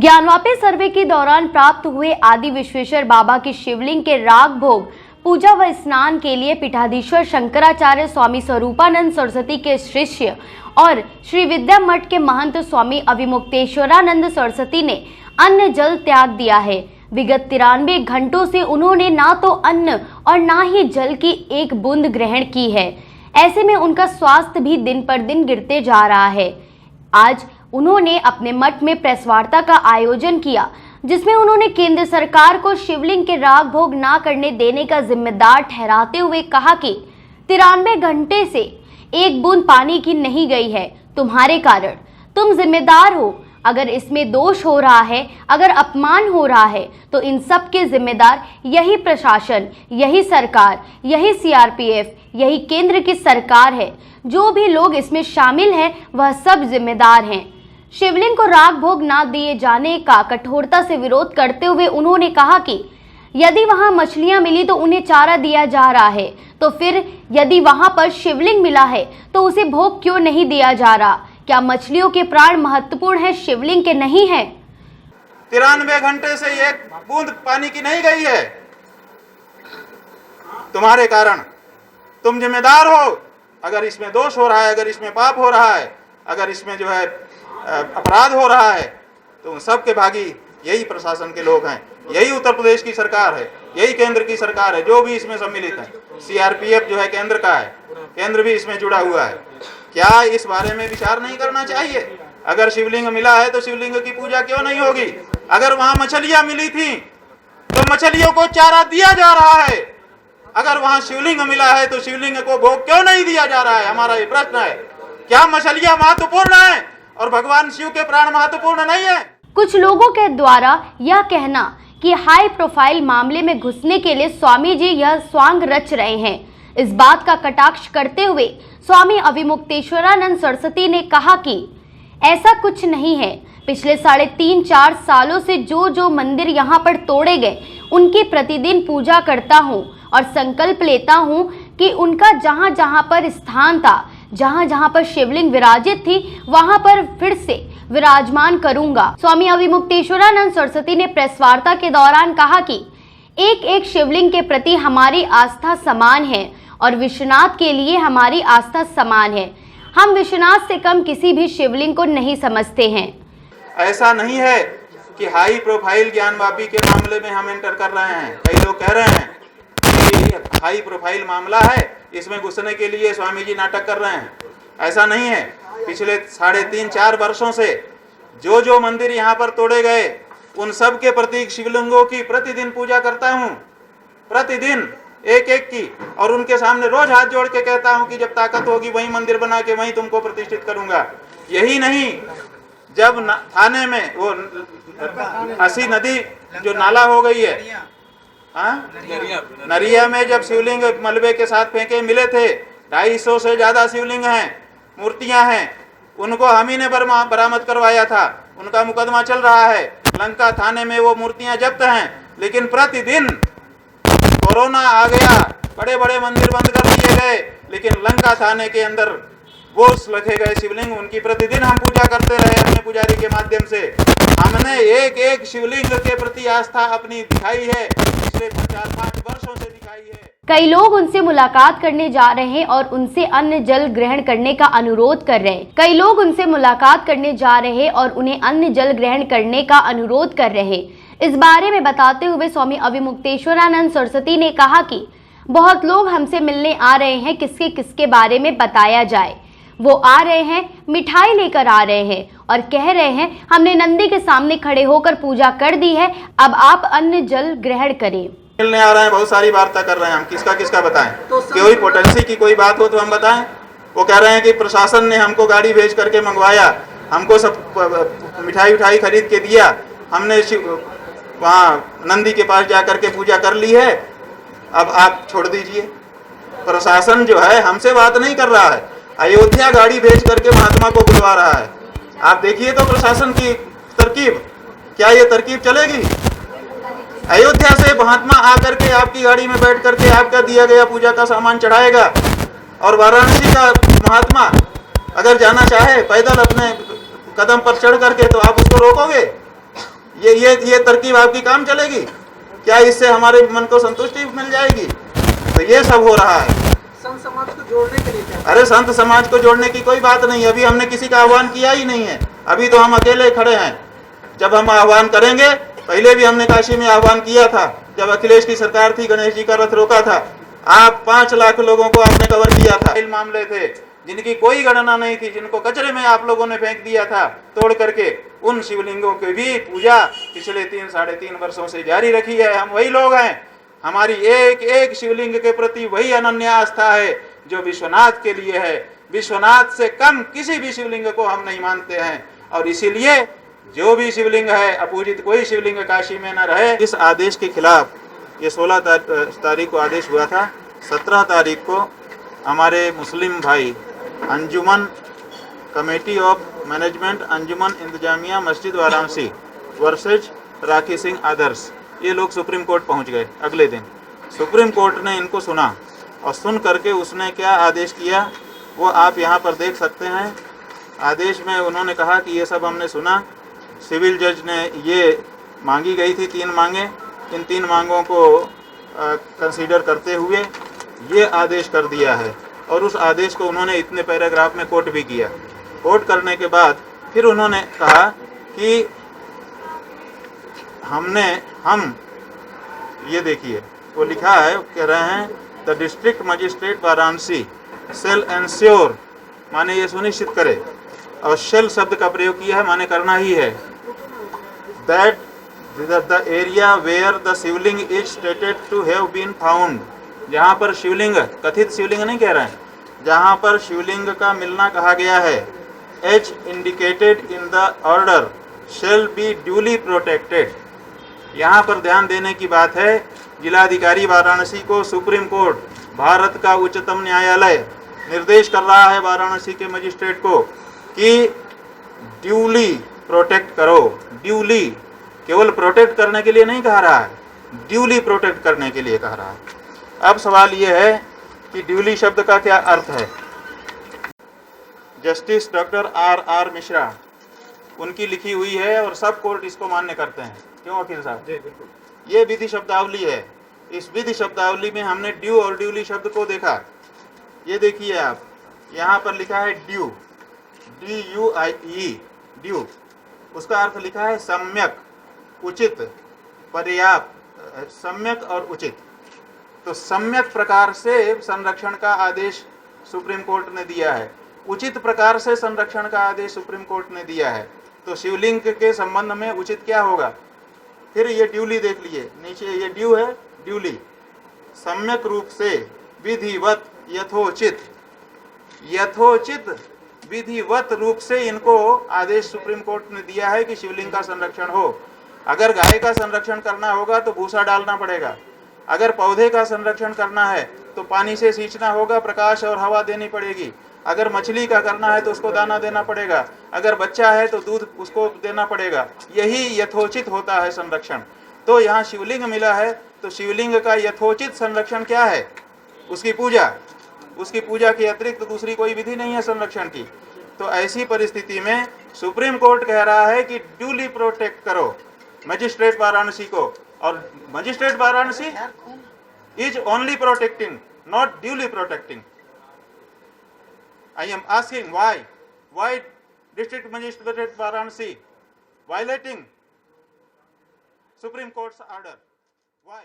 ज्ञानवापी सर्वे के दौरान प्राप्त हुए आदि विश्वेश्वर बाबा के शिवलिंग के राग भोग पूजा व स्नान के लिए पीठाधीश्वर शंकराचार्य स्वामी स्वरूपानंद सरस्वती के शिष्य और श्री विद्या मठ के महंत स्वामी अभिमुक्तेश्वरानंद सरस्वती ने अन्न जल त्याग दिया है। विगत 93 घंटों से उन्होंने ना तो अन्न और ना ही जल की एक बूंद ग्रहण की है। ऐसे में उनका स्वास्थ्य भी दिन पर दिन गिरते जा रहा है। आज उन्होंने अपने मठ में प्रेस वार्ता का आयोजन किया, जिसमें उन्होंने केंद्र सरकार को शिवलिंग के राग भोग ना करने देने का जिम्मेदार ठहराते हुए कहा कि 93 घंटे से एक बूंद पानी की नहीं गई है तुम्हारे कारण, तुम जिम्मेदार हो। अगर इसमें दोष हो रहा है, अगर अपमान हो रहा है, तो इन सब के जिम्मेदार यही प्रशासन, यही सरकार, यही सीआरपीएफ, यही केंद्र की सरकार है। जो भी लोग इसमें शामिल हैं वह सब जिम्मेदार हैं। शिवलिंग को राग भोग ना दिए जाने का कठोरता से विरोध करते हुए उन्होंने कहा कि यदि वहां मछलियां मिली तो उन्हें चारा दिया जा रहा है, तो फिर यदि वहां पर शिवलिंग मिला है तो उसे भोग क्यों नहीं दिया जा रहा? क्या मछलियों के प्राण महत्वपूर्ण है, शिवलिंग के नहीं है? 93 घंटे से एक बूंद पानी की नहीं गई है तुम्हारे कारण, तुम जिम्मेदार हो। अगर इसमें दोष हो रहा है, अगर इसमें पाप हो रहा है, अगर इसमें जो है अपराध हो रहा है, तो सबके भागी यही प्रशासन के लोग हैं, यही उत्तर प्रदेश की सरकार है, यही केंद्र की सरकार है, जो भी इसमें सम्मिलित है। सीआरपीएफ जो है केंद्र का है, केंद्र भी इसमें जुड़ा हुआ है। क्या इस बारे में विचार नहीं करना चाहिए? अगर शिवलिंग मिला है तो शिवलिंग की पूजा क्यों नहीं होगी? अगर वहां मछलियां मिली थी तो मछलियों को चारा दिया जा रहा है। अगर वहां शिवलिंग मिला है तो शिवलिंग को भोग क्यों नहीं दिया जा रहा है? हमारा ये प्रश्न है। क्या मछलियां महत्वपूर्ण है और भगवान शिव के प्राण महत्वपूर्ण नहीं है? कुछ लोगों के द्वारा यह कहना कि हाई प्रोफाइल मामले में घुसने के लिए स्वामी जी यह स्वांग रच रहे हैं। इस बात का कटाक्ष करते हुए स्वामी अभिमुक्तेश्वरानंद सरस्वती ने कहा कि ऐसा कुछ नहीं है। पिछले 3.5-4 सालों से जो मंदिर यहाँ पर तोड़े गए उनकी प्रतिदिन पूजा करता हूँ और संकल्प लेता हूँ कि उनका जहाँ जहाँ पर स्थान था, जहाँ जहाँ पर शिवलिंग विराजित थी, वहाँ पर फिर से विराजमान करूंगा। स्वामी अभिमुक्तेश्वरानंद सरस्वती ने प्रेस वार्ता के दौरान कहा कि एक एक शिवलिंग के प्रति हमारी आस्था समान है और विश्वनाथ के लिए हमारी आस्था समान है। हम विश्वनाथ से कम किसी भी शिवलिंग को नहीं समझते हैं। ऐसा नहीं है कि हाई प्रोफाइल ज्ञानवापी के मामले में हम एंटर कर रहे हैं। कई लोग कह रहे हैं कि हाई प्रोफाइल मामला है, इसमें घुसने के लिए स्वामी जी नाटक कर रहे हैं। ऐसा नहीं है। पिछले 3.5-4 वर्षों से जो मंदिर यहाँ पर तोड़े गए उन सब के प्रतीक शिवलिंगों की प्रतिदिन पूजा करता हूँ, प्रतिदिन एक एक की, और उनके सामने रोज हाथ जोड़ के कहता हूँ कि जब ताकत होगी वही मंदिर बना के वहीं तुमको प्रतिष्ठित करूंगा। यही नहीं, जब थाने में वो हसी नदी जो नाला हो गई है, नरिया में जब शिवलिंग मलबे के साथ फेंके मिले थे, 250 से ज्यादा शिवलिंग हैं, मूर्तियां हैं, उनको हम ही ने बरामद करवाया था। उनका मुकदमा चल रहा है। लंका थाने में वो मूर्तियां जब्त हैं। लेकिन प्रतिदिन कोरोना आ गया, बड़े बड़े मंदिर बंद कर दिए गए, लेकिन लंका थाने के अंदर वो रखे गए शिवलिंग, उनकी प्रतिदिन हम पूजा करते रहे अपने पुजारी के माध्यम से। हमने एक एक शिवलिंग के प्रति आस्था अपनी दिखाई है, पिछले 4-5 वर्षों से दिखाई है। कई लोग उनसे मुलाकात करने जा रहे हैं और उनसे अन्न जल ग्रहण करने का अनुरोध कर रहे हैं। कई लोग उनसे मुलाकात करने जा रहे हैं और उन्हें अन्न जल ग्रहण करने का अनुरोध कर रहे हैं। इस बारे में बताते हुए स्वामी अभिमुक्तेश्वरानंद सरस्वती ने कहा कि बहुत लोग हमसे मिलने आ रहे हैं, किसके किसके बारे में बताया जाए। वो आ रहे हैं, मिठाई लेकर आ रहे हैं और कह रहे हैं हमने नंदी के सामने खड़े होकर पूजा कर दी है, अब आप अन्न जल ग्रहण करें। मिलने आ रहे हैं, बहुत सारी वार्ता कर रहे हैं, हम किसका किसका बताएं? कोई पोटेंसी की कोई बात हो तो हम बताएं। वो कह रहे हैं कि प्रशासन ने हमको गाड़ी भेज करके मंगवाया, हमको सब मिठाई खरीद के दिया, हमने वहाँ नंदी के पास जा करके पूजा कर ली है, अब आप छोड़ दीजिए। प्रशासन जो है हमसे बात नहीं कर रहा है, अयोध्या गाड़ी भेज करके महात्मा को बुलवा रहा है। आप देखिए तो प्रशासन की तरकीब, क्या ये तरकीब चलेगी? अयोध्या से महात्मा आकर के आपकी गाड़ी में बैठ करके आपका दिया गया पूजा का सामान चढ़ाएगा, और वाराणसी का महात्मा अगर जाना चाहे पैदल अपने कदम पर चढ़ करके, तो आप उसको रोकोगे? ये तरकीब आपकी काम चलेगी? क्या इससे हमारे मन को संतुष्टि मिल जाएगी? तो ये सब हो रहा है। संत समाज को जोड़ने के लिए क्या? अरे संत समाज को जोड़ने की कोई बात नहीं, अभी हमने किसी का आह्वान किया ही नहीं है, अभी तो हम अकेले खड़े हैं। जब हम आह्वान करेंगे, पहले भी हमने काशी में आह्वान किया था, जब अखिलेश की सरकार थी, गणेश जी का रथ रोका था, आप 5 लाख लोगों को आपने कवर किया था। मामले थे जिनकी कोई गणना नहीं थी, जिनको कचरे में आप लोगों ने फेंक दिया था तोड़ करके, उन शिवलिंगों की भी पूजा पिछले 3-3.5 वर्षों से जारी रखी है। हम वही लोग हैं, हमारी एक एक शिवलिंग के प्रति वही अनन्य आस्था है जो विश्वनाथ के लिए है। विश्वनाथ से कम किसी भी शिवलिंग को हम नहीं मानते हैं, और इसीलिए जो भी शिवलिंग है, अपूजित कोई शिवलिंग काशी में न रहे। इस आदेश के खिलाफ ये 16 तारीख को आदेश हुआ था। 17 तारीख को हमारे मुस्लिम भाई अंजुमन कमेटी ऑफ मैनेजमेंट अंजुमन इंतजामिया मस्जिद वाराणसी वर्सेज राखी सिंह आदर्श, ये लोग सुप्रीम कोर्ट पहुंच गए। अगले दिन सुप्रीम कोर्ट ने इनको सुना, और सुन करके उसने क्या आदेश किया वो आप यहाँ पर देख सकते हैं। आदेश में उन्होंने कहा कि ये सब हमने सुना, सिविल जज ने ये मांगी गई थी 3 मांगे, इन 3 मांगों को कंसीडर करते हुए ये आदेश कर दिया है। और उस आदेश को उन्होंने इतने पैराग्राफ में कोट भी किया। कोट करने के बाद फिर उन्होंने कहा कि हम ये देखिए, वो लिखा है, कह रहे हैं the district magistrate Varanasi shall ensure, माने ये सुनिश्चित करे, और शेल शब्द का प्रयोग किया है, माने करना ही है, that the area where the Shivling is stated to have been found, जहाँ पर शिवलिंग, कथित शिवलिंग नहीं कह रहे हैं, जहाँ पर शिवलिंग का मिलना कहा गया है, as indicated in the order shall be duly protected. यहाँ पर ध्यान देने की बात है, जिलाधिकारी वाराणसी को सुप्रीम कोर्ट, भारत का उच्चतम न्यायालय निर्देश कर रहा है वाराणसी के मजिस्ट्रेट को कि ड्यूली प्रोटेक्ट करो। ड्यूली, केवल प्रोटेक्ट करने के लिए नहीं कह रहा है, ड्यूली प्रोटेक्ट करने के लिए कह रहा है। अब सवाल यह है कि ड्यूली शब्द का क्या अर्थ है। Justice doctor R.R. मिश्रा, उनकी लिखी हुई है और सब कोर्ट इसको मान्य करते हैं। क्यों वकील साहब? जी बिल्कुल। ये विधि शब्दावली है। इस विधि शब्दावली में हमने ड्यू और ड्यूली शब्द को देखा। ये देखिए आप, यहाँ पर लिखा है ड्यू, DUIE, ड्यू, उसका अर्थ लिखा है सम्यक, उचित, पर्याप्त, सम्यक और उचित। तो सम्यक प्रकार से संरक्षण का आदेश सुप्रीम कोर्ट ने दिया है, उचित प्रकार से संरक्षण का आदेश सुप्रीम कोर्ट ने दिया है। तो शिवलिंग के संबंध में उचित क्या होगा? फिर ये ड्यूली देख लिए, नीचे ये ड्यू है, ड्यूली, सम्यक रूप से, विधिवत, यथोचित, यथोचित विधिवत रूप से इनको आदेश सुप्रीम कोर्ट ने दिया है कि शिवलिंग का संरक्षण हो। अगर गाय का संरक्षण करना होगा तो भूसा डालना पड़ेगा, अगर पौधे का संरक्षण करना है तो पानी से सींचना होगा, प्रकाश और हवा देनी पड़ेगी, अगर मछली का करना है तो उसको दाना देना पड़ेगा, अगर बच्चा है तो दूध उसको देना पड़ेगा। यही यथोचित होता है संरक्षण। तो यहाँ शिवलिंग मिला है, तो शिवलिंग का यथोचित संरक्षण क्या है? उसकी पूजा। उसकी पूजा के अतिरिक्त तो दूसरी कोई विधि नहीं है संरक्षण की। तो ऐसी परिस्थिति में सुप्रीम कोर्ट कह रहा है कि ड्यूली प्रोटेक्ट करो मजिस्ट्रेट वाराणसी को, और magistrate Varanasi is only protecting, not duly protecting. I am asking why district magistrate Varanasi violating Supreme Court's order? Why?